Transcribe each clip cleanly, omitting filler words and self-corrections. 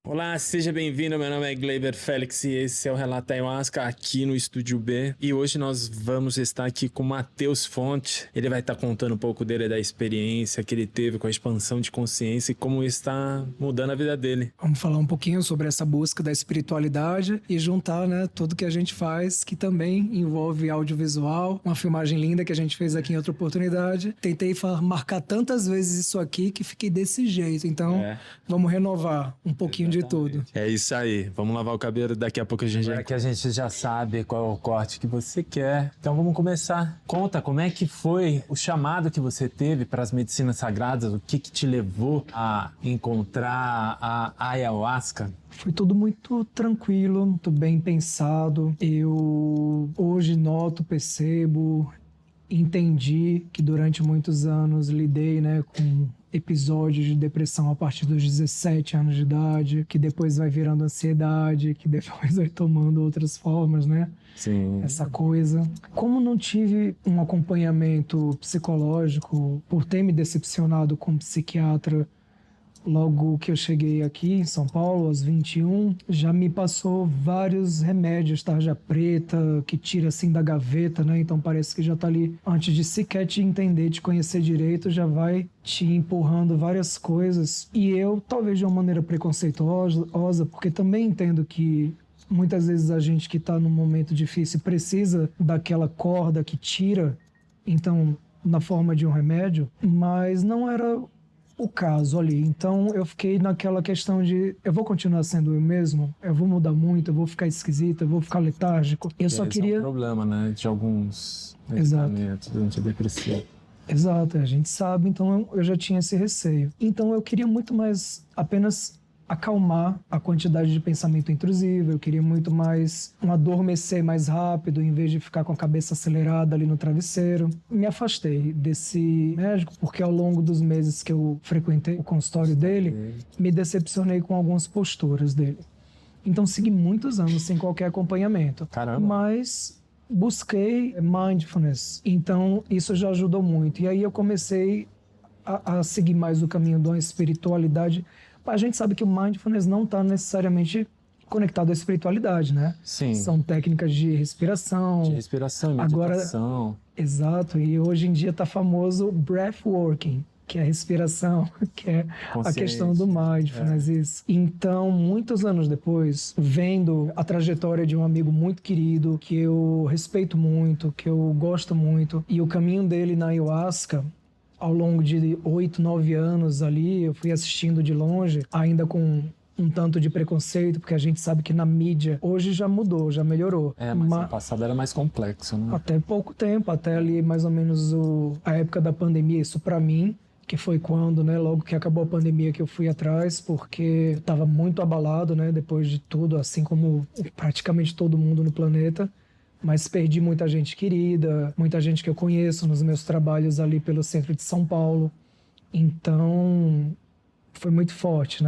Olá, seja bem-vindo. Meu nome é Gleyber Félix e esse é o Relato Ayahuasca aqui no Estúdio B. E hoje nós vamos estar aqui com o Matheus Fonte. Ele vai estar contando um pouco dele, da experiência que ele teve com a expansão de consciência e como está mudando a vida dele. Vamos falar um pouquinho sobre essa busca da espiritualidade e juntar, tudo que a gente faz, que também envolve audiovisual, uma filmagem linda que a gente fez aqui em outra oportunidade. Tentei marcar tantas vezes isso aqui que fiquei desse jeito, então vamos renovar um pouquinho de tudo. É isso aí, vamos lavar o cabelo, daqui a pouco a gente já sabe qual é o corte que você quer. Então vamos começar. Conta como é que foi o chamado que você teve para as medicinas sagradas, o que te levou a encontrar a ayahuasca? Foi tudo muito tranquilo, muito bem pensado. Eu hoje percebo, entendi que durante muitos anos lidei, com episódios de depressão a partir dos 17 anos de idade, que depois vai virando ansiedade, que depois vai tomando outras formas, Sim. Essa coisa. Como não tive um acompanhamento psicológico, por ter me decepcionado como psiquiatra, logo que eu cheguei aqui em São Paulo, aos 21, já me passou vários remédios, tarja preta, que tira assim da gaveta, Então parece que já tá ali, antes de sequer te entender, te conhecer direito, já vai te empurrando várias coisas. E eu, talvez de uma maneira preconceituosa, porque também entendo que muitas vezes a gente que tá num momento difícil precisa daquela corda que tira, então, na forma de um remédio, mas não era o caso ali. Então eu fiquei naquela questão de eu vou continuar sendo eu mesmo? Eu vou mudar muito? Eu vou ficar esquisito? Eu vou ficar letárgico? Eu só queria... Esse é um problema, de alguns medicamentos antidepressivos. Exato, a gente sabe, então eu já tinha esse receio. Então eu queria muito mais apenas acalmar a quantidade de pensamento intrusivo, eu queria muito mais adormecer mais rápido, em vez de ficar com a cabeça acelerada ali no travesseiro. Me afastei desse médico, porque ao longo dos meses que eu frequentei o consultório dele, me decepcionei com algumas posturas dele. Então segui muitos anos sem qualquer acompanhamento. Caramba! Mas busquei mindfulness, então isso já ajudou muito. E aí eu comecei a seguir mais o caminho de uma espiritualidade. A gente sabe que o mindfulness não está necessariamente conectado à espiritualidade, Sim. São técnicas de respiração. De respiração e meditação. Agora, exato. E hoje em dia está famoso breathworking, que é a respiração, que é a questão do mindfulness. Isso. Então, muitos anos depois, vendo a trajetória de um amigo muito querido, que eu respeito muito, que eu gosto muito, e o caminho dele na ayahuasca, ao longo de 8, 9 anos ali, eu fui assistindo de longe, ainda com um tanto de preconceito, porque a gente sabe que na mídia hoje já mudou, já melhorou. Mas no passado era mais complexo, Até pouco tempo, até ali mais ou menos a época da pandemia, isso pra mim, que foi quando, logo que acabou a pandemia que eu fui atrás, porque eu estava muito abalado, depois de tudo, assim como praticamente todo mundo no planeta. Mas perdi muita gente querida, muita gente que eu conheço nos meus trabalhos ali pelo centro de São Paulo. Então, foi muito forte,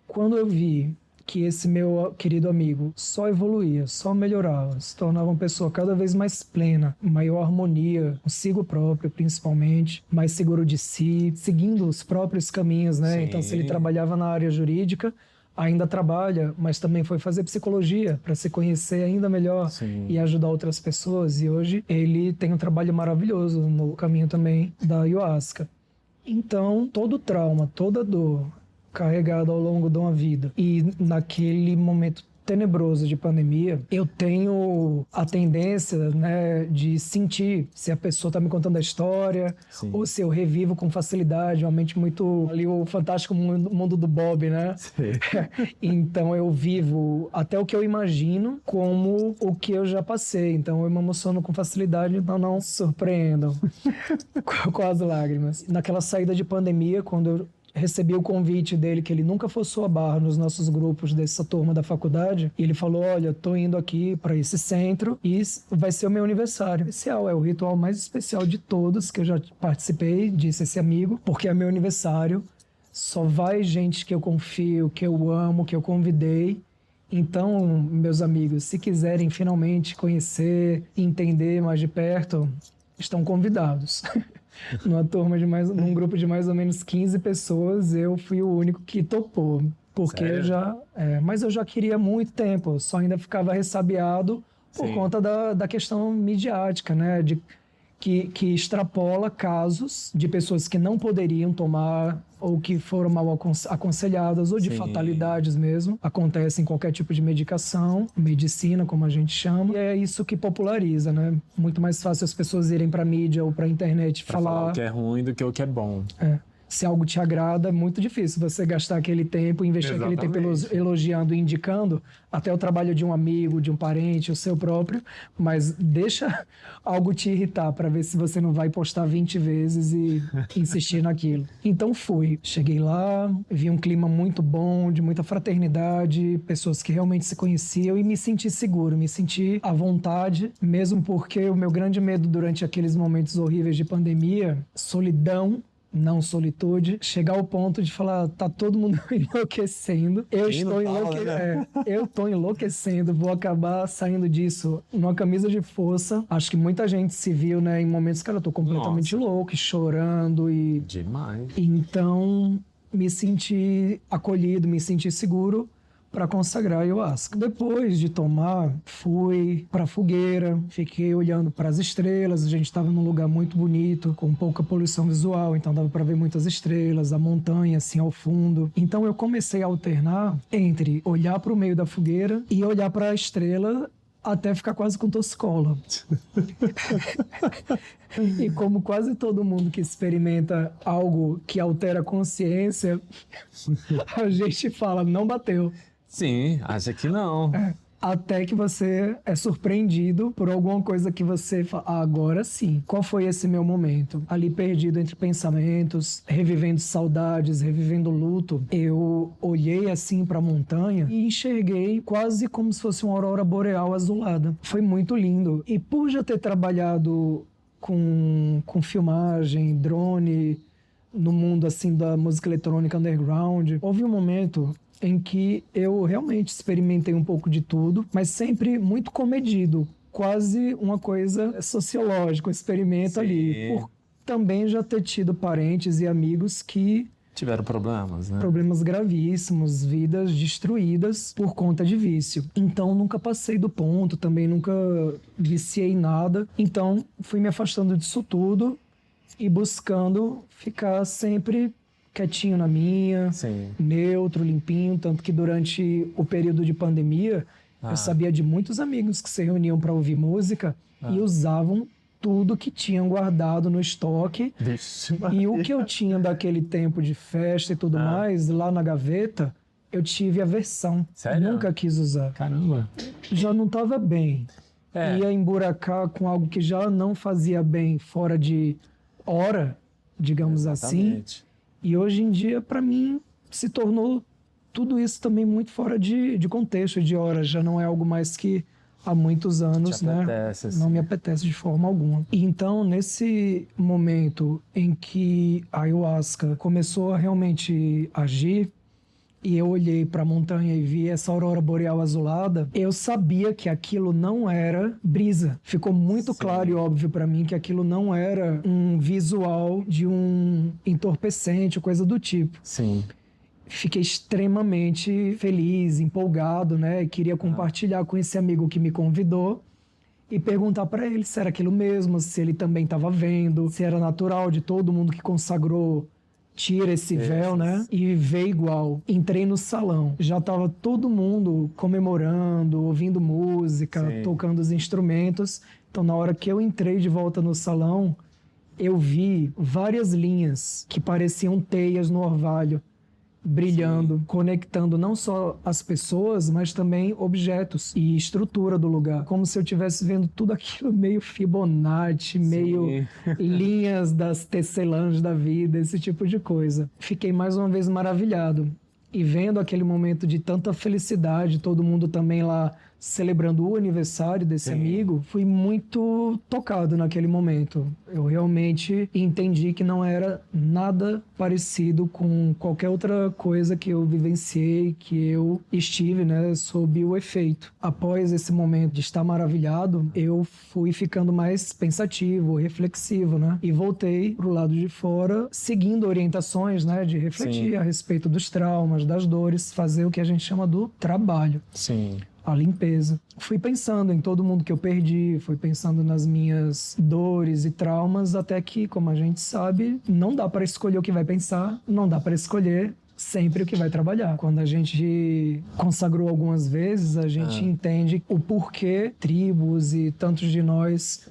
Quando eu vi que esse meu querido amigo só evoluía, só melhorava, se tornava uma pessoa cada vez mais plena, maior harmonia consigo próprio, principalmente, mais seguro de si, seguindo os próprios caminhos, Então, se ele trabalhava na área jurídica, ainda trabalha, mas também foi fazer psicologia para se conhecer ainda melhor. Sim. E ajudar outras pessoas. E hoje ele tem um trabalho maravilhoso no caminho também da ayahuasca. Então, todo trauma, toda dor carregada ao longo de uma vida e naquele momento tenebroso de pandemia, eu tenho a tendência, de sentir se a pessoa está me contando a história. Sim. Ou se eu revivo com facilidade, uma mente muito ali o fantástico mundo do Bob, Sim. Então eu vivo até o que eu imagino como o que eu já passei. Então eu me emociono com facilidade, então não surpreendam com as lágrimas. Naquela saída de pandemia, quando eu recebi o convite dele, que ele nunca forçou a barra nos nossos grupos dessa turma da faculdade, e ele falou: olha, tô indo aqui para esse centro e vai ser o meu aniversário especial, é o ritual mais especial de todos que eu já participei, disse esse amigo, porque é meu aniversário, só vai gente que eu confio, que eu amo, que eu convidei. Então, meus amigos, se quiserem finalmente conhecer e entender mais de perto, estão convidados. Num grupo de mais ou menos 15 pessoas, eu fui o único que topou. Porque Sério? mas eu já queria há muito tempo, só ainda ficava ressabiado por Sim. conta da questão midiática, né? Que extrapola casos de pessoas que não poderiam tomar ou que foram mal aconselhadas, ou de Sim. fatalidades mesmo. Acontece em qualquer tipo de medicação, medicina, como a gente chama. E é isso que populariza, né? Muito mais fácil as pessoas irem para mídia ou para internet Pra falar o que é ruim do que o que é bom. Se algo te agrada, é muito difícil você gastar aquele tempo, investir aquele tempo elogiando e indicando até o trabalho de um amigo, de um parente, o seu próprio, mas deixa algo te irritar para ver se você não vai postar 20 vezes e insistir naquilo. Então fui. Cheguei lá, vi um clima muito bom, de muita fraternidade, pessoas que realmente se conheciam e me senti seguro, me senti à vontade, mesmo porque o meu grande medo durante aqueles momentos horríveis de pandemia, solidão, não solitude, chegar ao ponto de falar, tá todo mundo enlouquecendo, eu estou enlouquecendo, vou acabar saindo disso numa camisa de força. Acho que muita gente se viu, né, em momentos que eu tô completamente louco, chorando e... Demais. Então, me senti acolhido, me senti seguro para consagrar a ayahuasca. Depois de tomar, fui para a fogueira, fiquei olhando para as estrelas. A gente estava num lugar muito bonito, com pouca poluição visual, então dava para ver muitas estrelas, a montanha assim ao fundo. Então eu comecei a alternar entre olhar para o meio da fogueira e olhar para a estrela até ficar quase com toscola. E como quase todo mundo que experimenta algo que altera a consciência, a gente fala, não bateu. Sim, acha que não. Até que você é surpreendido por alguma coisa que você fala, agora sim. Qual foi esse meu momento? Ali perdido entre pensamentos, revivendo saudades, revivendo luto, eu olhei assim para a montanha e enxerguei quase como se fosse uma aurora boreal azulada. Foi muito lindo. E por já ter trabalhado com filmagem, drone, no mundo assim da música eletrônica underground, houve um momento em que eu realmente experimentei um pouco de tudo, mas sempre muito comedido, quase uma coisa sociológica, um experimento ali, por também já ter tido parentes e amigos que tiveram problemas, né? Problemas gravíssimos, vidas destruídas por conta de vício. Então nunca passei do ponto, também nunca viciei nada. Então fui me afastando disso tudo e buscando ficar sempre quietinho na minha, neutro, limpinho, tanto que durante o período de pandemia eu sabia de muitos amigos que se reuniam para ouvir música e usavam tudo que tinham guardado no estoque. E o que eu tinha daquele tempo de festa e tudo mais, lá na gaveta, eu tive aversão. Sério? Nunca quis usar. Caramba. Já não estava bem. Ia emburacar com algo que já não fazia bem fora de hora, digamos assim. E hoje em dia, para mim, se tornou tudo isso também muito fora de contexto, de hora. Já não é algo mais que há muitos anos, né? Assim. Não me apetece de forma alguma. E então, nesse momento em que a ayahuasca começou a realmente agir, e eu olhei para a montanha e vi essa aurora boreal azulada, eu sabia que aquilo não era brisa. Ficou muito claro e óbvio para mim que aquilo não era um visual de um entorpecente, coisa do tipo. Fiquei extremamente feliz, empolgado, né? E queria compartilhar com esse amigo que me convidou e perguntar para ele se era aquilo mesmo, se ele também estava vendo, se era natural de todo mundo que consagrou tira esse véu, né? E vê igual. Entrei no salão. Já estava todo mundo comemorando, ouvindo música, tocando os instrumentos. Então, na hora que eu entrei de volta no salão, eu vi várias linhas que pareciam teias no orvalho, brilhando, conectando não só as pessoas, mas também objetos e estrutura do lugar. Como se eu estivesse vendo tudo aquilo meio Fibonacci, meio linhas das tecelãs da vida, esse tipo de coisa. Fiquei mais uma vez maravilhado. E vendo aquele momento de tanta felicidade, todo mundo também lá celebrando o aniversário desse amigo, fui muito tocado naquele momento. Eu realmente entendi que não era nada parecido com qualquer outra coisa que eu vivenciei, que eu estive, né, sob o efeito. Após esse momento de estar maravilhado, eu fui ficando mais pensativo, reflexivo, né? E voltei pro lado de fora, seguindo orientações, né, de refletir a respeito dos traumas, das dores, fazer o que a gente chama do trabalho. Sim. A limpeza. Fui pensando em todo mundo que eu perdi, fui pensando nas minhas dores e traumas, até que, como a gente sabe, não dá para escolher o que vai pensar, não dá para escolher sempre o que vai trabalhar. Quando a gente consagrou algumas vezes, a gente entende o porquê tribos e tantos de nós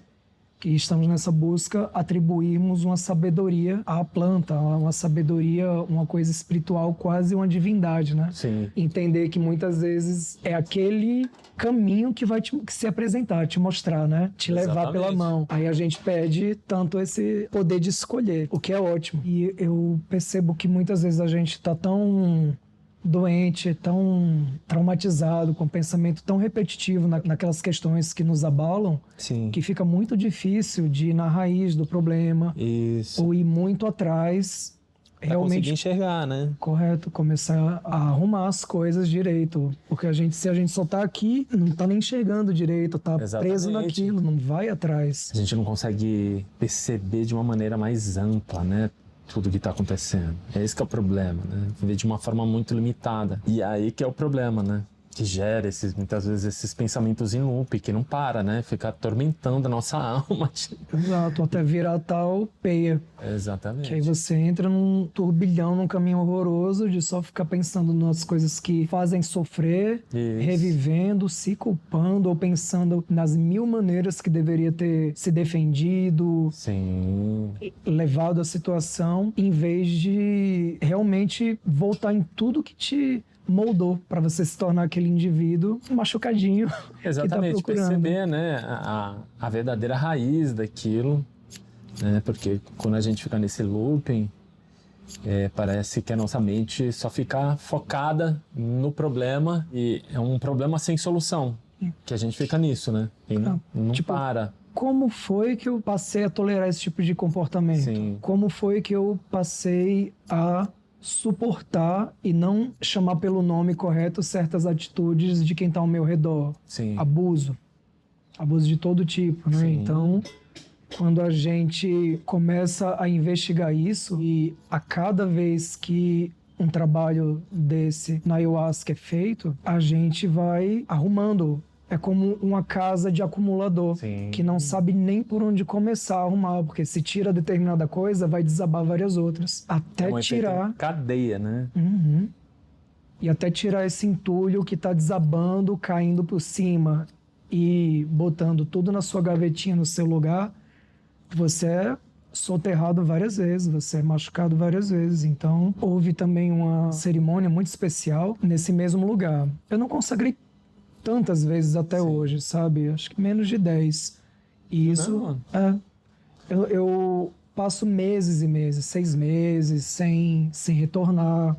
que estamos nessa busca, atribuirmos uma sabedoria à planta, uma sabedoria, uma coisa espiritual, quase uma divindade, né? Sim. Entender que muitas vezes é aquele caminho que vai te se apresentar, te mostrar, né? Te levar pela mão. Aí a gente pede tanto esse poder de escolher, o que é ótimo. E eu percebo que muitas vezes a gente tá tão doente, tão traumatizado, com um pensamento tão repetitivo naquelas questões que nos abalam, que fica muito difícil de ir na raiz do problema. Isso. Ou ir muito atrás, realmente conseguir enxergar, né? Correto, começar a arrumar as coisas direito, porque se a gente só tá aqui, não tá nem enxergando direito, tá preso naquilo, não vai atrás. A gente não consegue perceber de uma maneira mais ampla, né? Tudo que está acontecendo. É esse que é o problema, né? Ver de uma forma muito limitada. E aí que é o problema, né? Que gera muitas vezes esses pensamentos em loop, que não para, né? Fica atormentando a nossa alma. Exato, até virar tal peia. Exatamente. Que aí você entra num turbilhão, num caminho horroroso de só ficar pensando nas coisas que fazem sofrer, revivendo, se culpando ou pensando nas mil maneiras que deveria ter se defendido, levado a situação, em vez de realmente voltar em tudo que te moldou para você se tornar aquele indivíduo machucadinho. Exatamente, que tá procurando. perceber, né, a verdadeira raiz daquilo, né, porque quando a gente fica nesse looping, parece que a nossa mente só fica focada no problema e é um problema sem solução, que a gente fica nisso, né, e não para. Como foi que eu passei a tolerar esse tipo de comportamento? Como foi que eu passei a suportar e não chamar pelo nome correto certas atitudes de quem está ao meu redor? Abuso de todo tipo, né? Então, quando a gente começa a investigar isso, e a cada vez que um trabalho desse na ayahuasca é feito, a gente vai arrumando. É como uma casa de acumulador, que não sabe nem por onde começar a arrumar, porque se tira determinada coisa, vai desabar várias outras. Até tirar... cadeia, né? E até tirar esse entulho que tá desabando, caindo por cima e botando tudo na sua gavetinha, no seu lugar, você é soterrado várias vezes, você é machucado várias vezes. Então, houve também uma cerimônia muito especial nesse mesmo lugar. Eu não consagrei tantas vezes até hoje, sabe? Acho que menos de 10. E isso... Eu passo meses e meses, 6 meses, sem retornar.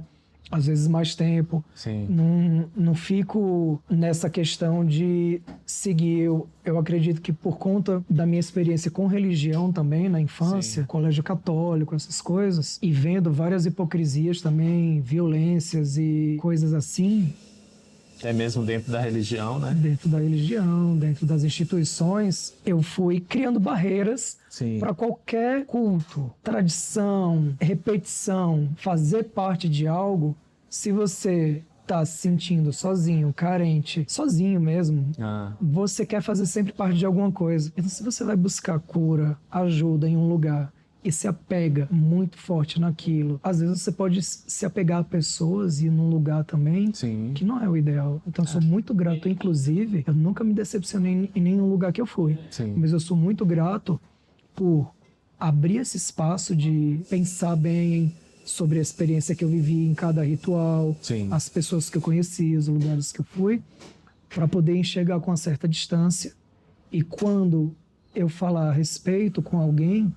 Às vezes mais tempo. Não fico nessa questão de seguir. Eu acredito que por conta da minha experiência com religião também, na infância, colégio católico, essas coisas, e vendo várias hipocrisias também, violências e coisas assim... É mesmo dentro da religião, né? Dentro da religião, dentro das instituições, eu fui criando barreiras para qualquer culto, tradição, repetição, fazer parte de algo. Se você está se sentindo sozinho, carente, sozinho mesmo, você quer fazer sempre parte de alguma coisa. Então, se você vai buscar cura, ajuda em um lugar e se apega muito forte naquilo, às vezes você pode se apegar a pessoas e ir num lugar também que não é o ideal. Então, eu sou muito grato. Inclusive, eu nunca me decepcionei em nenhum lugar que eu fui. Mas eu sou muito grato por abrir esse espaço de pensar bem sobre a experiência que eu vivi em cada ritual, as pessoas que eu conheci, os lugares que eu fui, para poder enxergar com uma certa distância. E quando eu falar a respeito com alguém,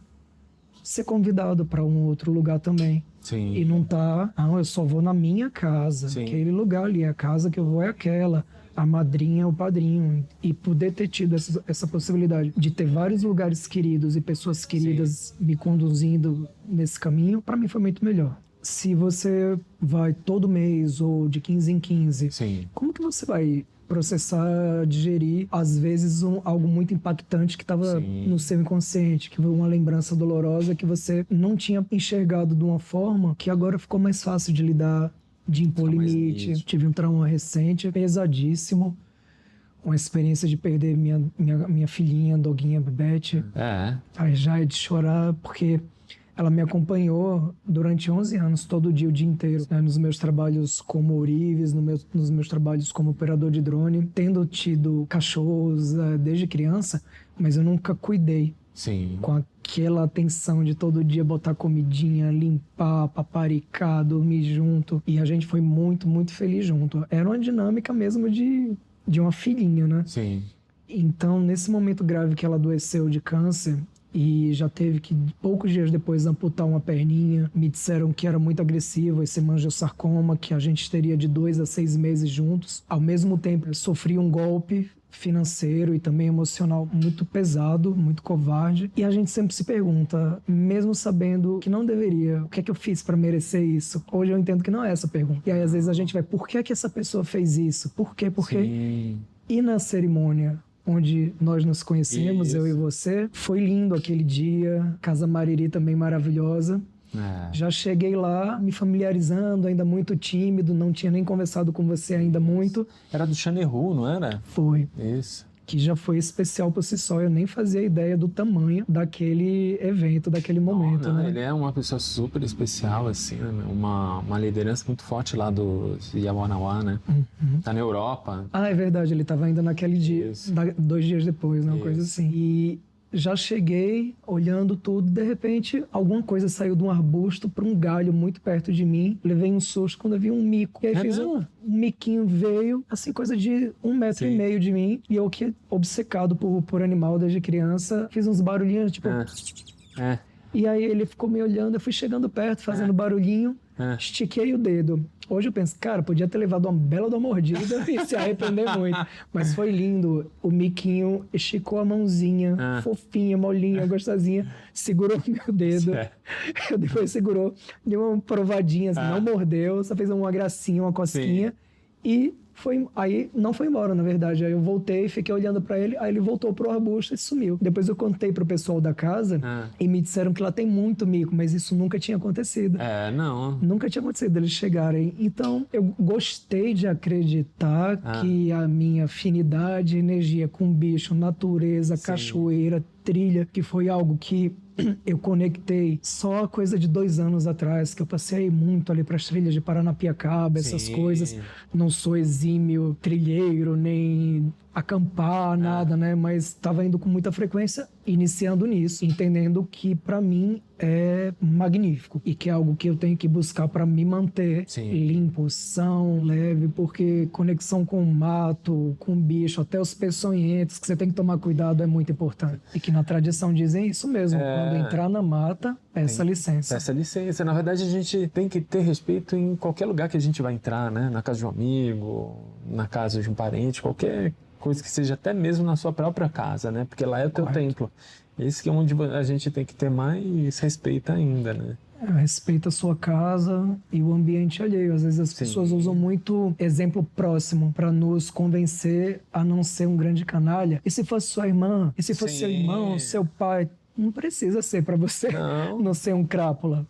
ser convidado para um outro lugar também. Sim. E não tá, não, eu só vou na minha casa. Sim. Aquele lugar ali, a casa que eu vou é aquela. A madrinha, o padrinho. E poder ter tido essa possibilidade de ter vários lugares queridos e pessoas queridas me conduzindo nesse caminho, para mim foi muito melhor. Se você vai todo mês ou de 15 em 15, Sim. como que você vai processar, digerir, às vezes algo muito impactante que estava no seu inconsciente, que foi uma lembrança dolorosa que você não tinha enxergado de uma forma que agora ficou mais fácil de lidar, de impor limite. Tive um trauma recente, pesadíssimo. Uma experiência de perder minha filhinha, doguinha, Bebete. Aí já é de chorar, porque ela me acompanhou durante 11 anos, todo dia, o dia inteiro, né? Nos meus trabalhos como ourives, nos meus trabalhos como operador de drone, tendo tido cachorros desde criança, mas eu nunca cuidei. Sim. Com aquela atenção de todo dia botar comidinha, limpar, paparicar, dormir junto. E a gente foi muito, muito feliz junto. Era uma dinâmica mesmo de uma filhinha, né? Sim. Então, nesse momento grave que ela adoeceu de câncer e já teve que, poucos dias depois, amputar uma perninha, me disseram que era muito agressivo esse hemangiosarcoma, que a gente teria de 2 a 6 meses juntos. Ao mesmo tempo, eu sofri um golpe financeiro e também emocional muito pesado, muito covarde. E a gente sempre se pergunta, mesmo sabendo que não deveria, o que é que eu fiz para merecer isso? Hoje eu entendo que não é essa a pergunta. E aí às vezes a gente vai, por que é que essa pessoa fez isso? Por quê? Por quê? Sim. E na cerimônia onde nós nos conhecemos, eu e você, foi lindo aquele dia, Casa Mariri também maravilhosa. Já cheguei lá me familiarizando, ainda muito tímido, não tinha nem conversado com você ainda muito. Era do Chaneru, não era? Foi. Isso. Que já foi especial por si só, eu nem fazia ideia do tamanho daquele evento, daquele momento, né? Ele é uma pessoa super especial, assim, né? Uma liderança muito forte lá do Yawanawá, né? Tá na Europa. Ah, é verdade, ele estava ainda naquele dia, 2 dias depois, né? Uma coisa assim. E já cheguei olhando tudo, de repente alguma coisa saiu de um arbusto para um galho muito perto de mim. Levei um susto quando eu vi um mico. E aí fiz um miquinho, veio, assim, coisa de 1,5 metro de mim. E eu que, obcecado por animal desde criança, fiz uns barulhinhos, tipo... E aí ele ficou me olhando, eu fui chegando perto, fazendo barulhinho, estiquei o dedo. Hoje eu penso, cara, podia ter levado uma bela da mordida e se arrepender muito. Mas foi lindo. O miquinho esticou a mãozinha, fofinha, molinha, gostosinha, segurou meu dedo. Depois segurou, deu uma provadinha, assim, não mordeu, só fez uma gracinha, uma cosquinha. E aí não foi embora, na verdade. Aí eu voltei, fiquei olhando pra ele, aí ele voltou pro arbusto e sumiu. Depois eu contei pro pessoal da casa e me disseram que lá tem muito mico, mas isso nunca tinha acontecido. Não. Nunca tinha acontecido eles chegarem. Então, eu gostei de acreditar que a minha afinidade, energia com bicho, natureza, cachoeira, trilha, que foi algo que eu conectei só coisa de 2 anos atrás, que eu passei muito ali para as trilhas de Paranapiacaba, essas coisas. Não sou exímio trilheiro, nem acampar, nada, né? Mas estava indo com muita frequência, iniciando nisso, entendendo que para mim é magnífico e que é algo que eu tenho que buscar para me manter limpo, são, leve, porque conexão com o mato, com o bicho, até os peçonhentos, que você tem que tomar cuidado, é muito importante. E que na tradição dizem isso mesmo, quando entrar na mata, peça licença. Peça licença. Na verdade, a gente tem que ter respeito em qualquer lugar que a gente vai entrar, né? Na casa de um amigo, na casa de um parente, qualquer coisa que seja, até mesmo na sua própria casa, né? Porque lá é o teu templo. Esse que é onde a gente tem que ter mais respeito ainda, né? Respeita a sua casa e o ambiente alheio. Às vezes as pessoas usam muito exemplo próximo para nos convencer a não ser um grande canalha. E se fosse sua irmã? E se fosse seu irmão, seu pai? Não precisa ser para você não ser um crápula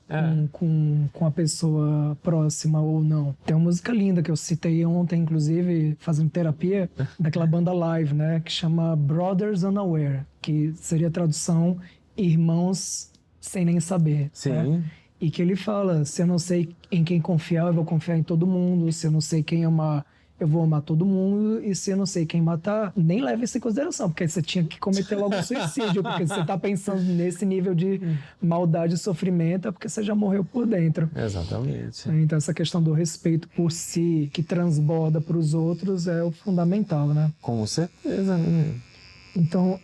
com a pessoa próxima ou não. Tem uma música linda que eu citei ontem, inclusive, fazendo terapia, daquela banda live, né? Que chama Brothers Unaware, que seria a tradução Irmãos Sem Nem Saber. Né? E que ele fala, se eu não sei em quem confiar, eu vou confiar em todo mundo. Se eu não sei quem amar, eu vou amar todo mundo, e se eu não sei quem matar, nem leve isso em consideração, porque você tinha que cometer logo um suicídio, porque você tá pensando nesse nível de maldade e sofrimento, é porque você já morreu por dentro. Exatamente. Então essa questão do respeito por si, que transborda para os outros, é o fundamental, né? Com certeza, né? Então,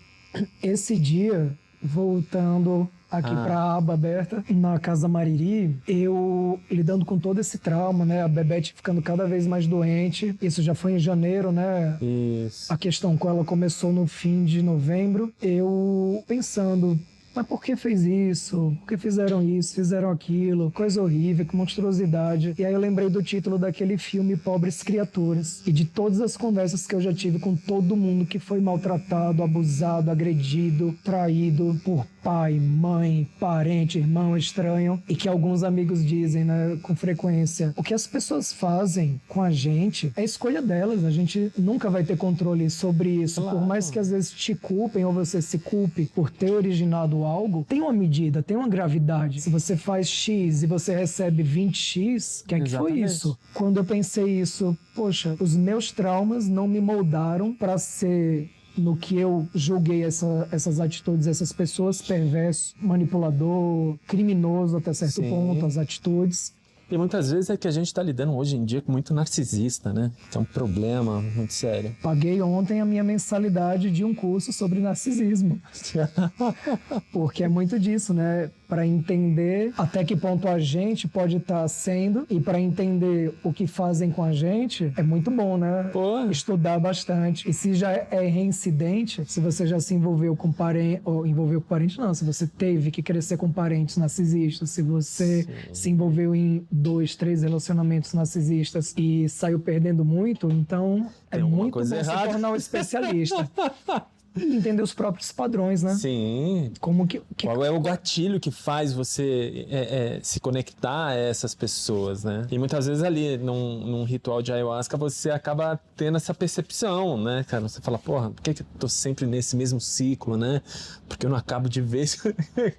esse dia, voltando aqui para a aba aberta, na Casa Mariri, eu lidando com todo esse trauma, né? A Bebete ficando cada vez mais doente. Isso já foi em janeiro, né? Isso. A questão com ela começou no fim de novembro. Eu pensando, mas por que fez isso? Por que fizeram isso? Fizeram aquilo? Coisa horrível, que monstruosidade. E aí eu lembrei do título daquele filme Pobres Criaturas. E de todas as conversas que eu já tive com todo mundo que foi maltratado, abusado, agredido, traído por pai, mãe, parente, irmão estranho. E que alguns amigos dizem, né, com frequência. O que as pessoas fazem com a gente é escolha delas. A gente nunca vai ter controle sobre isso. Claro. Por mais que às vezes te culpem ou você se culpe por ter originado algo, tem uma medida, tem uma gravidade. Se você faz X e você recebe 20X, que foi isso? Quando eu pensei isso, poxa, os meus traumas não me moldaram para ser no que eu julguei essas atitudes, essas pessoas, perverso, manipulador, criminoso até certo ponto, as atitudes. E muitas vezes é que a gente está lidando hoje em dia com muito narcisista, né? É um problema muito sério. Paguei ontem a minha mensalidade de um curso sobre narcisismo. Porque é muito disso, né? Para entender até que ponto a gente pode estar sendo e para entender o que fazem com a gente, é muito bom, né? Pô. Estudar bastante. E se já é reincidente, se você já se envolveu com parente, ou envolveu com parente, não, se você teve que crescer com parentes narcisistas, se você se envolveu em 2, 3 relacionamentos narcisistas e saiu perdendo muito, então é muito bom se tornar um especialista. Entender os próprios padrões, né? Sim. Qual é o gatilho que faz você se conectar a essas pessoas, né? E muitas vezes ali, num ritual de ayahuasca, você acaba tendo essa percepção, né, cara? Você fala, porra, por que eu tô sempre nesse mesmo ciclo, né? Porque eu não acabo de ver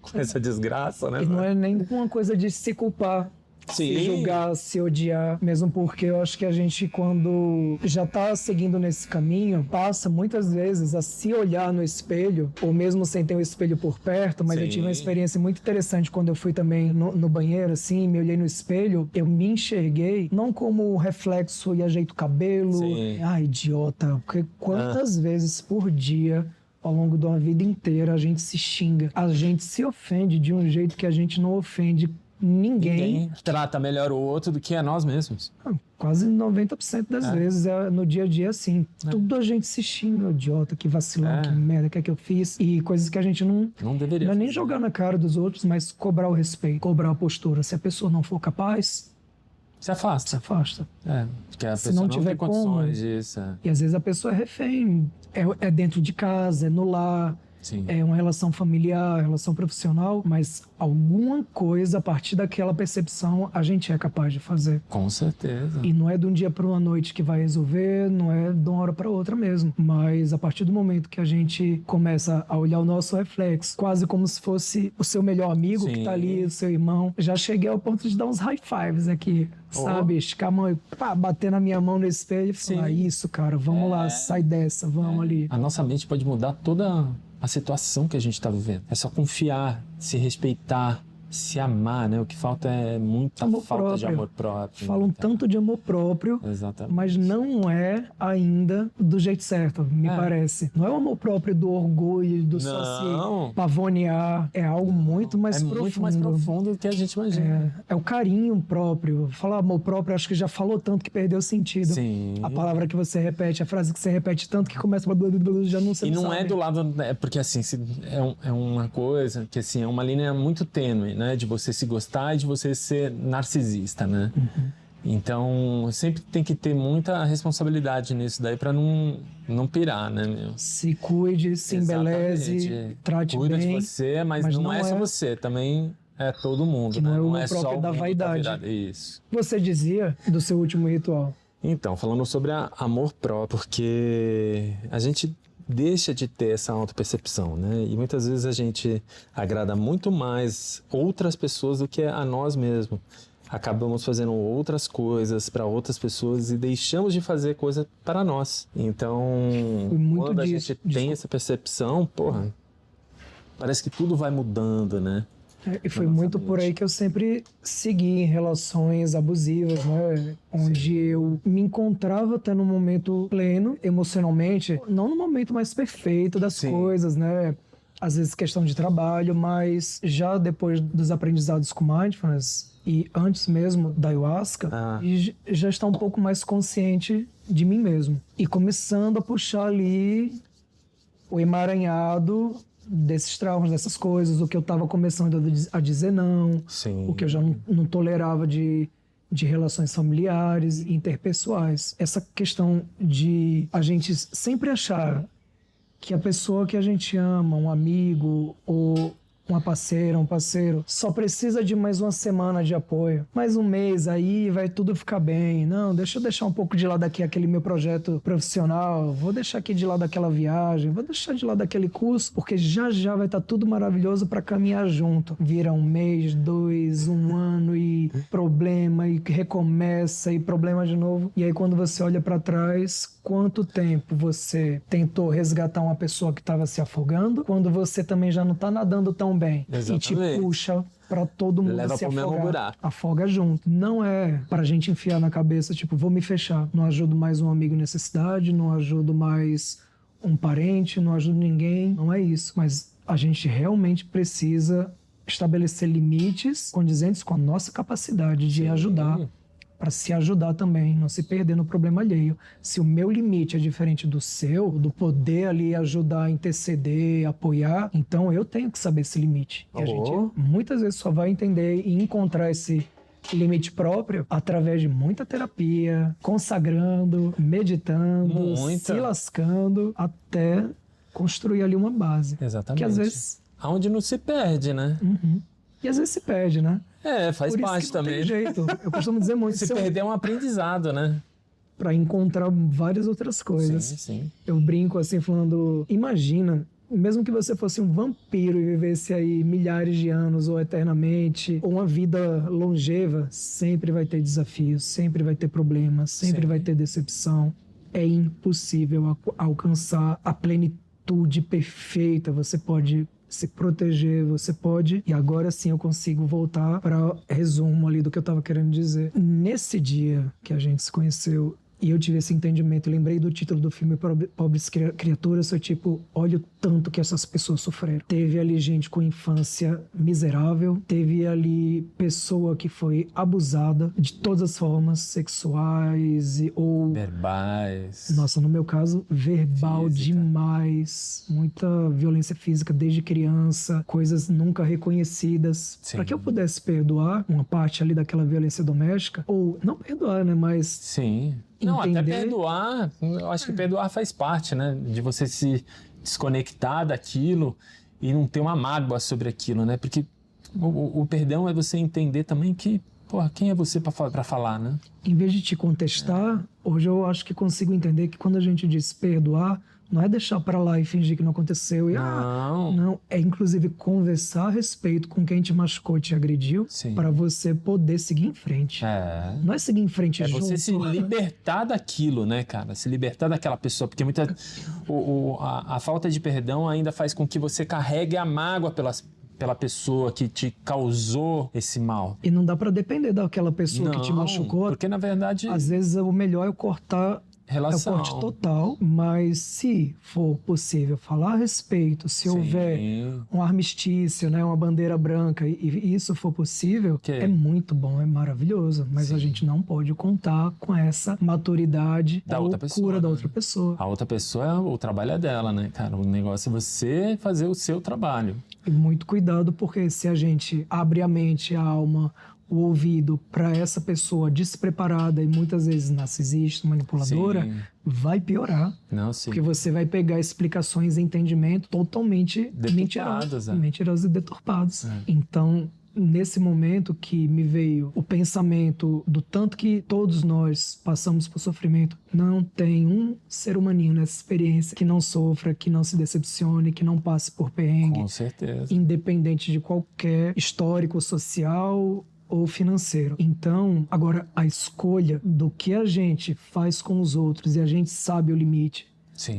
com essa desgraça, né? E não é nem uma coisa de se culpar. Sim. Se julgar, se odiar, mesmo porque eu acho que a gente, quando já tá seguindo nesse caminho, passa muitas vezes a se olhar no espelho, ou mesmo sem ter o espelho por perto, mas eu tive uma experiência muito interessante quando eu fui também no banheiro, assim, me olhei no espelho, eu me enxerguei, não como reflexo e ajeito o cabelo, idiota, porque quantas vezes por dia, ao longo de uma vida inteira, a gente se xinga, a gente se ofende de um jeito que a gente não ofende Ninguém trata melhor o outro do que a nós mesmos. Quase 90% das vezes no dia a dia assim. Tudo a gente se xinga, idiota, que vacilão, que merda, que eu fiz. E coisas que a gente não deveria. Não é nem jogar na cara dos outros, mas cobrar o respeito, cobrar a postura. Se a pessoa não for capaz, se afasta. Se afasta. Porque a Se pessoa não tiver tem condições disso. E às vezes a pessoa é refém. É dentro de casa, é no lar. Sim. É uma relação familiar, relação profissional, mas alguma coisa a partir daquela percepção a gente é capaz de fazer. Com certeza. E não é de um dia para uma noite que vai resolver, não é de uma hora para outra mesmo. Mas a partir do momento que a gente começa a olhar o nosso reflexo, quase como se fosse o seu melhor amigo que tá ali, o seu irmão, já cheguei ao ponto de dar uns high fives aqui, sabe? Esticar a mão e bater na minha mão no espelho e falar, isso, cara, vamos lá, sai dessa, vamos ali. A nossa mente pode mudar toda a situação que a gente está vivendo. É só confiar, se respeitar, se amar, né? O que falta é muita falta de amor próprio. Falam tanto de amor próprio, exatamente, mas não é ainda do jeito certo, me parece. Não é o amor próprio do orgulho, do só se pavonear. É algo muito mais profundo. É muito mais profundo do que a gente imagina. É o carinho próprio. Falar amor próprio, acho que já falou tanto que perdeu o sentido. Sim. A palavra que você repete, a frase que você repete tanto que começa a já não se E não sabe. é do lado... porque assim, é uma coisa que assim, é uma linha muito tênue, né, de você se gostar e de você ser narcisista, né? Então, sempre tem que ter muita responsabilidade nisso daí pra não pirar, né, meu? Se cuide, se embeleze, trate Cuida bem. de você, mas não é só você, também é todo mundo, que né? Não é só o da vaidade. Isso. Você dizia do seu último ritual? Então, falando sobre amor próprio, porque a gente deixa de ter essa autopercepção, né? E muitas vezes a gente agrada muito mais outras pessoas do que a nós mesmos. Acabamos fazendo outras coisas para outras pessoas e deixamos de fazer coisa para nós. Então, quando a gente tem essa percepção, porra, parece que tudo vai mudando, né? E foi muito por aí que eu sempre segui em relações abusivas, né? Onde eu me encontrava até no momento pleno, emocionalmente, não no momento mais perfeito das coisas, né? às vezes questão de trabalho, mas já depois dos aprendizados com Mindfulness e antes mesmo da Ayahuasca, já está um pouco mais consciente de mim mesmo. E começando a puxar ali o emaranhado desses traumas, dessas coisas, o que eu estava começando a dizer não, Sim. o que eu já não tolerava de relações familiares, interpessoais. Essa questão de a gente sempre achar que a pessoa que a gente ama, um amigo ou uma parceira, um parceiro, só precisa de mais uma semana de apoio. Mais um mês aí vai tudo ficar bem. Não, deixa eu deixar um pouco de lado aqui aquele meu projeto profissional, vou deixar aqui de lado aquela viagem, vou deixar de lado aquele curso, porque já já vai estar tudo maravilhoso para caminhar junto. Vira um mês, 2, um ano e problema e recomeça e problema de novo. E aí quando você olha para trás, quanto tempo você tentou resgatar uma pessoa que estava se afogando, quando você também já não está nadando tão bem. Exatamente. E te puxa para todo mundo leva se pro mesmo afogar. buraco. Afoga junto. Não é pra gente enfiar na cabeça, tipo, vou me fechar. Não ajudo mais um amigo em necessidade, não ajudo mais um parente, não ajudo ninguém. Não é isso. Mas a gente realmente precisa estabelecer limites condizentes com a nossa capacidade de ajudar, para se ajudar também, não se perder no problema alheio. Se o meu limite é diferente do seu, do poder ali ajudar, interceder, apoiar, então eu tenho que saber esse limite. E a gente muitas vezes só vai entender e encontrar esse limite próprio através de muita terapia, consagrando, meditando, se lascando, até construir ali uma base. Exatamente. Que às vezes... Aonde não se perde, né? E às vezes se perde, né? Faz parte também. Tem jeito. Eu costumo dizer muito. Se perder é um aprendizado, né? Para encontrar várias outras coisas. Sim. Eu brinco assim, falando, imagina, mesmo que você fosse um vampiro e vivesse aí milhares de anos ou eternamente, ou uma vida longeva, sempre vai ter desafios, sempre vai ter problemas, sempre vai ter decepção. É impossível alcançar a plenitude perfeita. Você pode se proteger, você pode... E agora sim eu consigo voltar para resumo ali do que eu estava querendo dizer. Nesse dia que a gente se conheceu e eu tive esse entendimento, lembrei do título do filme Pobres Criaturas, foi tipo, olha o tanto que essas pessoas sofreram. Teve ali gente com infância miserável, teve ali pessoa que foi abusada de todas as formas, sexuais ou... verbais. Nossa, no meu caso, verbal demais. Muita violência física desde criança, coisas nunca reconhecidas. Para que eu pudesse perdoar uma parte ali daquela violência doméstica, ou não perdoar, né, mas... Sim. Não, até perdoar, eu acho que perdoar faz parte, né? De você se desconectar daquilo e não ter uma mágoa sobre aquilo, né? Porque o perdão é você entender também que, porra, quem é você para falar, né? Em vez de te contestar, hoje eu acho que consigo entender que quando a gente diz perdoar, não é deixar para lá e fingir que não aconteceu. E, não, é inclusive conversar a respeito com quem te machucou e te agrediu para você poder seguir em frente. Não é seguir em frente junto. É você se libertar daquilo, né, cara? Se libertar daquela pessoa. Porque a falta de perdão ainda faz com que você carregue a mágoa pela pessoa que te causou esse mal. E não dá para depender daquela pessoa que te machucou. Porque, na verdade... Às vezes, o melhor é cortar... relação. É o corte total, mas se for possível falar a respeito, se houver um armistício, né, uma bandeira branca, e isso for possível, é muito bom, é maravilhoso. Mas a gente não pode contar com essa maturidade da outra pessoa, cura da outra pessoa. A outra pessoa, o trabalho é dela, né, cara? O negócio é você fazer o seu trabalho. E muito cuidado, porque se a gente abre a mente, a alma, o ouvido para essa pessoa despreparada e muitas vezes narcisista, manipuladora, vai piorar. Porque você vai pegar explicações e entendimento totalmente mentirosos e deturpados. Então, nesse momento que me veio o pensamento do tanto que todos nós passamos por sofrimento, não tem um ser humaninho nessa experiência que não sofra, que não se decepcione, que não passe por perrengue. Com certeza. Independente de qualquer histórico social ou financeiro. Então, agora, a escolha do que a gente faz com os outros e a gente sabe o limite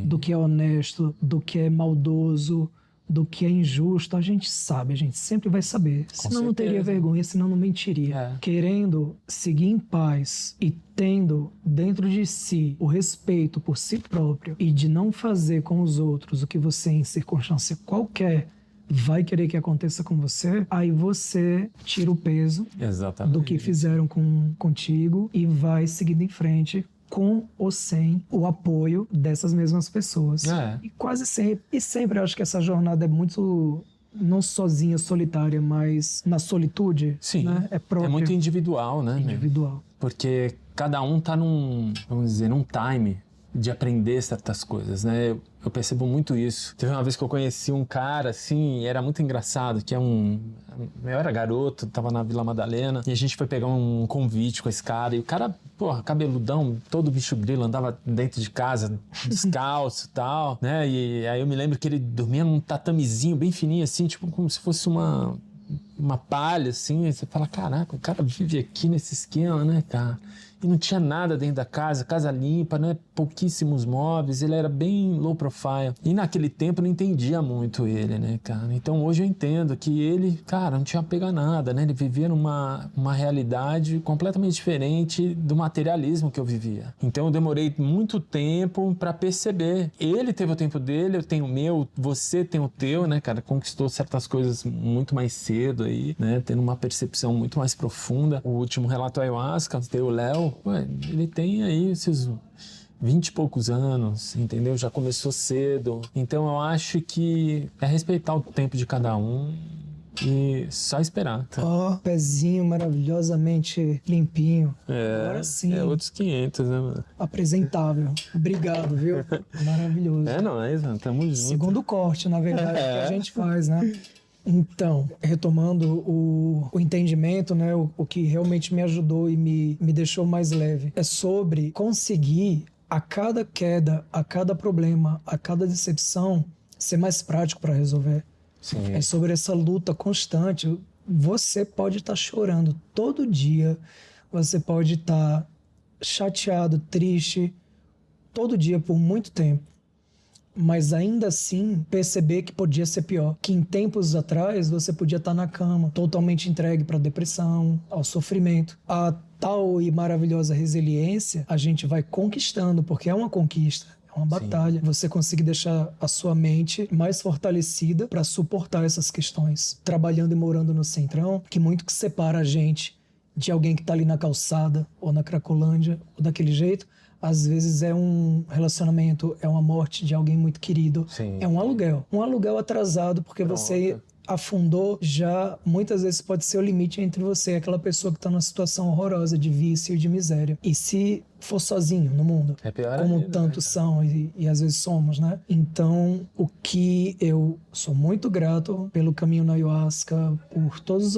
do que é honesto, do que é maldoso, do que é injusto, a gente sabe, a gente sempre vai saber. Senão não teria vergonha, senão não mentiria. Querendo seguir em paz e tendo dentro de si o respeito por si próprio e de não fazer com os outros o que você, em circunstância qualquer, vai querer que aconteça com você, aí você tira o peso do que fizeram contigo e vai seguindo em frente com ou sem o apoio dessas mesmas pessoas. E quase sempre eu acho que essa jornada é muito, não sozinha, solitária, mas na solitude. Sim, né? É própria. É muito individual, né? Individual. Porque cada um tá num time de aprender certas coisas, né? Eu percebo muito isso. Teve uma vez que eu conheci um cara, assim, era muito engraçado, que eu era garoto, tava na Vila Madalena, e a gente foi pegar um convite com esse cara, e o cara, porra, cabeludão, todo bicho grilo, andava dentro de casa, descalço e tal, né? E aí eu me lembro que ele dormia num tatamezinho bem fininho, assim, tipo como se fosse uma palha, assim, e você fala, caraca, o cara vive aqui nesse esquema, né, cara? E não tinha nada dentro da casa limpa, né? Pouquíssimos móveis, ele era bem low profile. E naquele tempo eu não entendia muito ele, né, cara? Então hoje eu entendo que ele, cara, não tinha apego a nada, né? Ele vivia numa realidade completamente diferente do materialismo que eu vivia. Então eu demorei muito tempo pra perceber. Ele teve o tempo dele, eu tenho o meu, você tem o teu, né, cara? Conquistou certas coisas muito mais cedo aí, né? Tendo uma percepção muito mais profunda. O último relato ayahuasca, tem o Léo, ele tem aí esses 20 e poucos anos, entendeu? Já começou cedo. Então eu acho que é respeitar o tempo de cada um e só esperar. Tá? Pezinho maravilhosamente limpinho. Agora sim. É outros 500, né, mano? Apresentável. Obrigado, viu? Maravilhoso. É nóis, mano. Tamo junto. Segundo corte, na verdade, que a gente faz, né? Então, retomando o entendimento, né, o que realmente me ajudou e me deixou mais leve, é sobre conseguir a cada queda, a cada problema, a cada decepção, ser mais prático para resolver. Sim. É sobre essa luta constante. Você pode estar chorando todo dia, você pode estar chateado, triste, todo dia por muito tempo. Mas ainda assim perceber que podia ser pior. Que em tempos atrás você podia estar na cama, totalmente entregue para a depressão, ao sofrimento. A tal e maravilhosa resiliência a gente vai conquistando, porque é uma conquista. É uma batalha. Sim. Você conseguir deixar a sua mente mais fortalecida para suportar essas questões. Trabalhando e morando no Centrão, que muito que separa a gente de alguém que está ali na calçada ou na Cracolândia ou daquele jeito, às vezes é um relacionamento, é uma morte de alguém muito querido. Sim. É um aluguel. Um aluguel atrasado, porque você afundou já, muitas vezes pode ser o limite entre você e aquela pessoa que está numa situação horrorosa de vício e de miséria. E se for sozinho no mundo, é pior como ainda, tantos são e às vezes somos, né? Então, o que eu sou muito grato pelo caminho na ayahuasca, por todas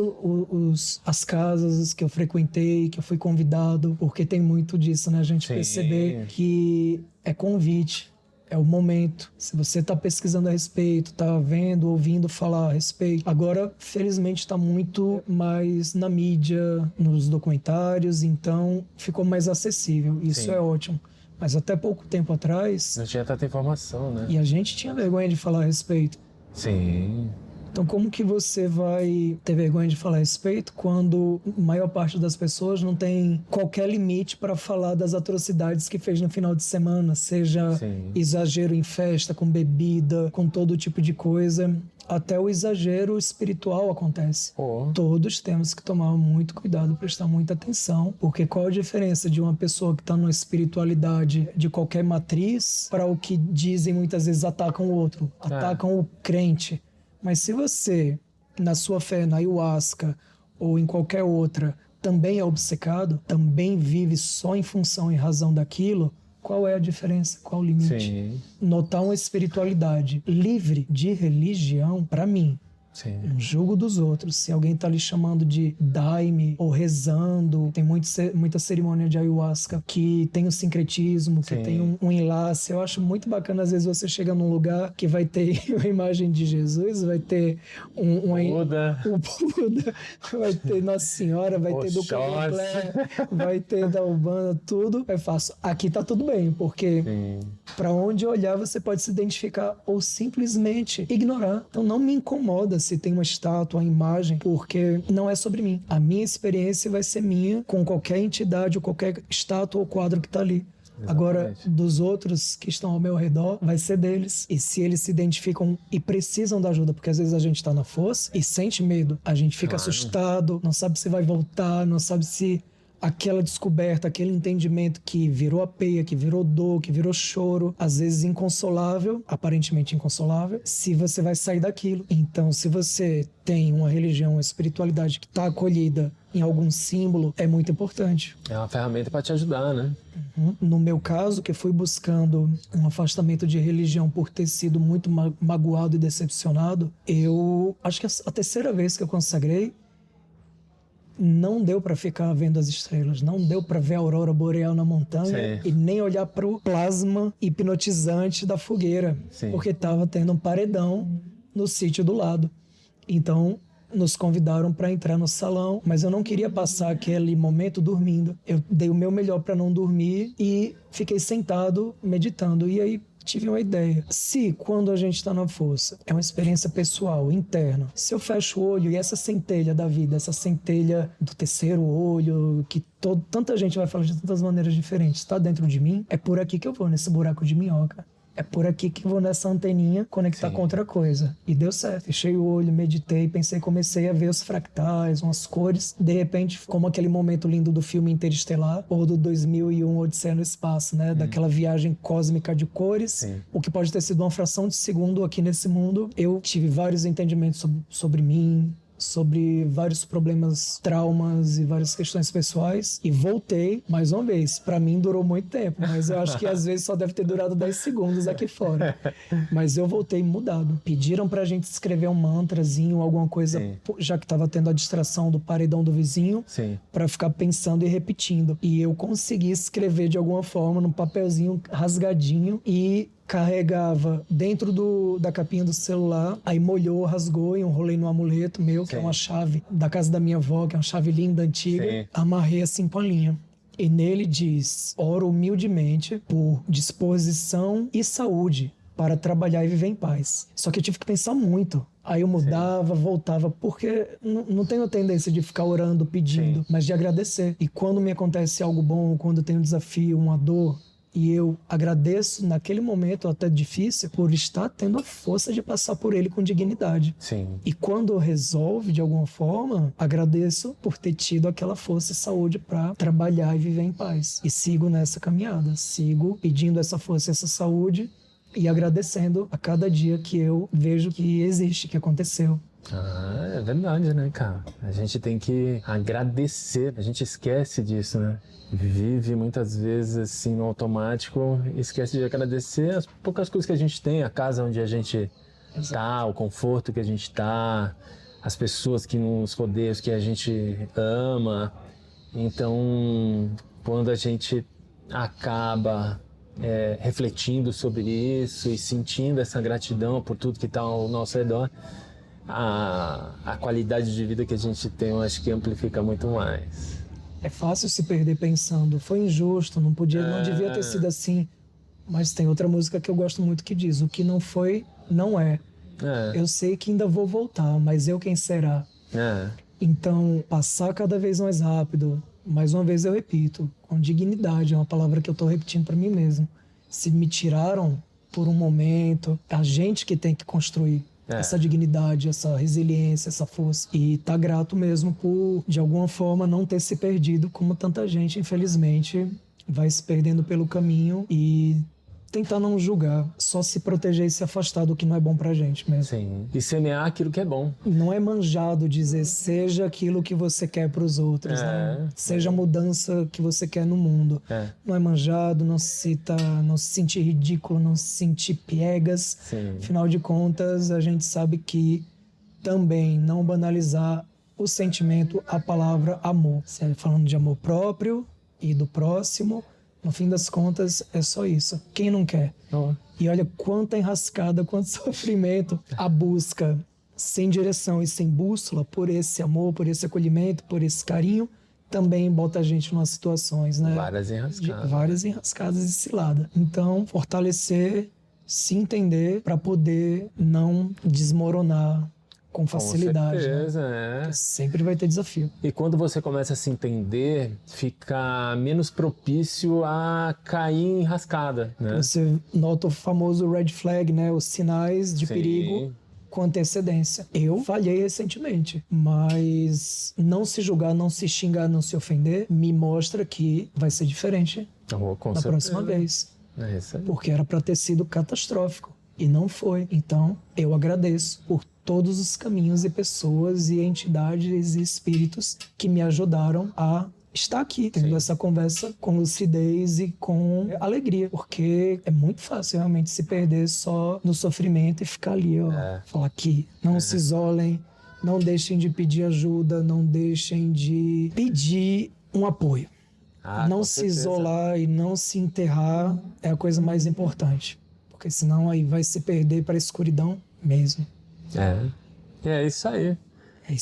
as casas que eu frequentei, que eu fui convidado, porque tem muito disso, né? A gente perceber que é convite. É o momento. Se você está pesquisando a respeito, está vendo, ouvindo falar a respeito. Agora, felizmente, está muito mais na mídia, nos documentários, então ficou mais acessível. Isso é ótimo. Mas até pouco tempo atrás... não tinha tanta informação, né? E a gente tinha vergonha de falar a respeito. Sim. Então, como que você vai ter vergonha de falar a respeito quando a maior parte das pessoas não tem qualquer limite para falar das atrocidades que fez no final de semana, seja exagero em festa, com bebida, com todo tipo de coisa, até o exagero espiritual acontece. Todos temos que tomar muito cuidado, prestar muita atenção, porque qual a diferença de uma pessoa que está numa espiritualidade de qualquer matriz para o que dizem muitas vezes atacam o outro, atacam o crente. Mas se você, na sua fé, na ayahuasca ou em qualquer outra, também é obcecado, também vive só em função e razão daquilo, qual é a diferença? Qual o limite? Sim. Notar uma espiritualidade livre de religião, para mim, não julgo dos outros. Se alguém tá lhe chamando de daime ou rezando, tem muita cerimônia de ayahuasca que tem um sincretismo, que tem um enlace. Eu acho muito bacana, às vezes você chega num lugar que vai ter uma imagem de Jesus, vai ter o Buda, vai ter Nossa Senhora, vai ter do Candomblé, vai ter da Umbanda, tudo. Eu faço, aqui tá tudo bem, porque Para onde olhar você pode se identificar ou simplesmente ignorar. Então não me incomoda se tem uma estátua, uma imagem, porque não é sobre mim. A minha experiência vai ser minha com qualquer entidade ou qualquer estátua ou quadro que está ali. Exatamente. Agora, dos outros que estão ao meu redor, vai ser deles. E se eles se identificam e precisam da ajuda, porque às vezes a gente está na força e sente medo, a gente fica assustado, não sabe se vai voltar, não sabe se aquela descoberta, aquele entendimento que virou apeia, que virou dor, que virou choro, às vezes inconsolável, aparentemente inconsolável, se você vai sair daquilo. Então, se você tem uma religião, uma espiritualidade que está acolhida em algum símbolo, é muito importante. É uma ferramenta para te ajudar, né? No meu caso, que fui buscando um afastamento de religião por ter sido muito magoado e decepcionado, eu acho que a terceira vez que eu consagrei, não deu para ficar vendo as estrelas, não deu para ver a aurora boreal na montanha. Sim. E nem olhar para o plasma hipnotizante da fogueira. Sim. Porque estava tendo um paredão no sítio do lado. Então nos convidaram para entrar no salão, mas eu não queria passar aquele momento dormindo. Eu dei o meu melhor para não dormir e fiquei sentado meditando. E aí tive uma ideia. Se, quando a gente está na força, é uma experiência pessoal, interna, se eu fecho o olho e essa centelha da vida, essa centelha do terceiro olho, que tanta gente vai falar de tantas maneiras diferentes, está dentro de mim, é por aqui que eu vou, nesse buraco de minhoca. É por aqui que eu vou nessa anteninha conectar com outra coisa. E deu certo. Fechei o olho, meditei, pensei, comecei a ver os fractais, umas cores. De repente, como aquele momento lindo do filme Interestelar, ou do 2001 Odisseia no Espaço, né? Daquela viagem cósmica de cores. Sim. O que pode ter sido uma fração de segundo aqui nesse mundo. Eu tive vários entendimentos sobre mim, sobre vários problemas, traumas e várias questões pessoais, e voltei mais uma vez. Para mim durou muito tempo, mas eu acho que às vezes só deve ter durado 10 segundos aqui fora. Mas eu voltei mudado. Pediram pra gente escrever um mantrazinho, alguma coisa, sim, já que tava tendo a distração do paredão do vizinho, para ficar pensando e repetindo. E eu consegui escrever de alguma forma num papelzinho rasgadinho e carregava dentro da capinha do celular, aí molhou, rasgou e enrolei no amuleto meu, que é uma chave da casa da minha avó, que é uma chave linda, antiga, amarrei assim com a linha. E nele diz: oro humildemente por disposição e saúde para trabalhar e viver em paz. Só que eu tive que pensar muito. Aí eu mudava, voltava, porque não tenho tendência de ficar orando, pedindo, mas de agradecer. E quando me acontece algo bom, quando tem um desafio, uma dor, e eu agradeço naquele momento até difícil por estar tendo a força de passar por ele com dignidade. Sim. E quando resolve de alguma forma, agradeço por ter tido aquela força e saúde para trabalhar e viver em paz. E sigo nessa caminhada, sigo pedindo essa força e essa saúde e agradecendo a cada dia que eu vejo que existe, que aconteceu. Ah, é verdade, né, cara? A gente tem que agradecer, a gente esquece disso, né? Vive muitas vezes assim no automático e esquece de agradecer as poucas coisas que a gente tem, a casa onde a gente tá, o conforto que a gente tá, as pessoas que nos rodeiam, que a gente ama. Então, quando a gente acaba refletindo sobre isso e sentindo essa gratidão por tudo que está ao nosso redor, a qualidade de vida que a gente tem, eu acho que amplifica muito mais. É fácil se perder pensando, foi injusto, não devia ter sido assim. Mas tem outra música que eu gosto muito que diz: o que não foi, não é. Eu sei que ainda vou voltar, mas eu quem será? Então, passar cada vez mais rápido, mais uma vez eu repito, com dignidade, é uma palavra que eu estou repetindo para mim mesmo. Se me tiraram por um momento, é a gente que tem que construir essa dignidade, essa resiliência, essa força. E tá grato mesmo por, de alguma forma, não ter se perdido, como tanta gente, infelizmente, vai se perdendo pelo caminho, e tentar não julgar, só se proteger e se afastar do que não é bom pra gente mesmo. Sim. E semear aquilo que é bom. Não é manjado dizer seja aquilo que você quer pros outros, né? Seja a mudança que você quer no mundo. Não é manjado, não se sentir ridículo, não se sentir piegas. Sim. Afinal de contas, a gente sabe que também não banalizar o sentimento, a palavra amor. Falando de amor próprio e do próximo, no fim das contas, é só isso. Quem não quer? E olha quanta enrascada, quanto sofrimento. A busca sem direção e sem bússola por esse amor, por esse acolhimento, por esse carinho, também bota a gente em umas situações, né? Várias enrascadas e cilada. Então, fortalecer, se entender para poder não desmoronar com facilidade. Com certeza, né? Porque sempre vai ter desafio. E quando você começa a se entender, fica menos propício a cair em enrascada, né? Você nota o famoso red flag, né? Os sinais de perigo com antecedência. Eu falhei recentemente, mas não se julgar, não se xingar, não se ofender, me mostra que vai ser diferente na próxima vez. É isso aí. Porque era para ter sido catastrófico e não foi. Então, eu agradeço por todos os caminhos e pessoas e entidades e espíritos que me ajudaram a estar aqui, tendo essa conversa com lucidez e com alegria, porque é muito fácil realmente se perder só no sofrimento e ficar ali, ó, falar aqui, não se isolem, não deixem de pedir ajuda, não deixem de pedir um apoio. Não se isolar e não se enterrar é a coisa mais importante, porque senão aí vai se perder para a escuridão mesmo. É isso aí.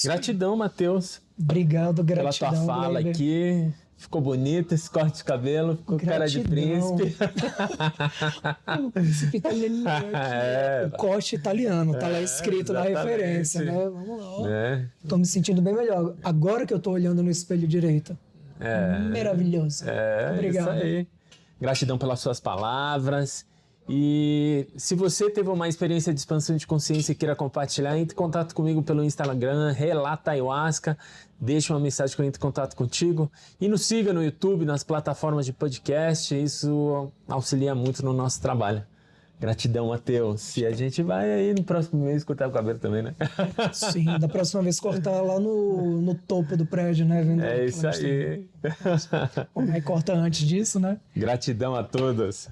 Gratidão, Matheus. Obrigado, gratidão. Pela tua fala aqui. Ficou bonito esse corte de cabelo, ficou cara de príncipe. O príncipe italiano. O corte italiano, tá lá escrito na referência, né? Vamos lá. Tô me sentindo bem melhor. Agora que eu tô olhando no espelho direito. Maravilhoso. Obrigado. Isso aí. Gratidão pelas suas palavras. E se você teve uma experiência de expansão de consciência e queira compartilhar, entre em contato comigo pelo Instagram, Relata Ayahuasca, deixa uma mensagem que eu entre em contato contigo e nos siga no YouTube, nas plataformas de podcast, isso auxilia muito no nosso trabalho. Gratidão, Matheus. E a gente vai aí no próximo mês cortar o cabelo também, né? Sim, da próxima vez cortar lá no topo do prédio, né? Vendo isso aí. Aí corta antes disso, né? Gratidão a todos.